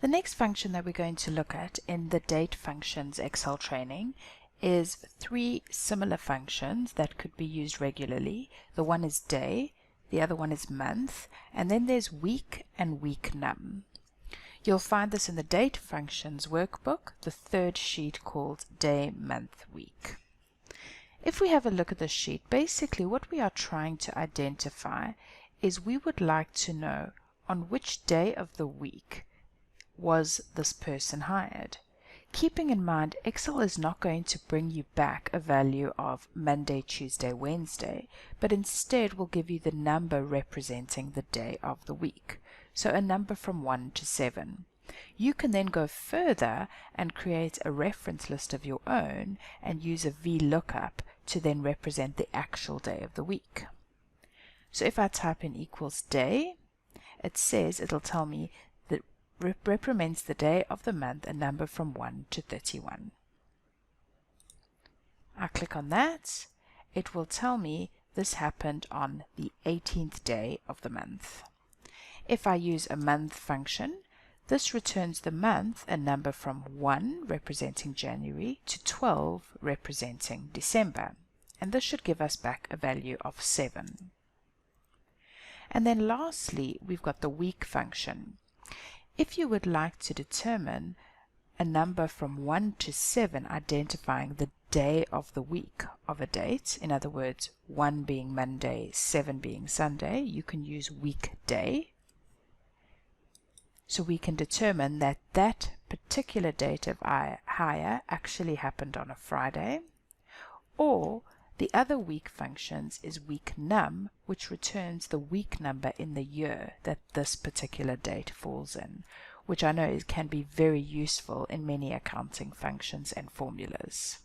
The next function that we're going to look at in the date functions Excel training is three similar functions that could be used regularly. The one is day, the other one is month, and then there's week and week num. You'll find this in the date functions workbook, the third sheet called day, month, week. If we have a look at the sheet, basically what we are trying to identify is we would like to know on which day of the week was this person hired. Keeping in mind, Excel is not going to bring you back a value of Monday, Tuesday, Wednesday, but instead will give you the number representing the day of the week. So a number from 1 to 7. You can then go further and create a reference list of your own and use a VLOOKUP to then represent the actual day of the week. So if I type in equals day, it says it'll tell me that represents the day of the month, a number from 1 to 31. I click on that, it will tell me this happened on the 18th day of the month. If I use a month function, this returns the month, a number from 1 representing January to 12 representing December, and this should give us back a value of 7. And then lastly, we've got the week function. If you would like to determine a number from 1 to 7 identifying the day of the week of a date, in other words, 1 being Monday, 7 being Sunday, you can use weekday. So we can determine that that particular date of hire actually happened on a Friday. Or the other week functions is week num, which returns the week number in the year that this particular date falls in, which I know can be very useful in many accounting functions and formulas.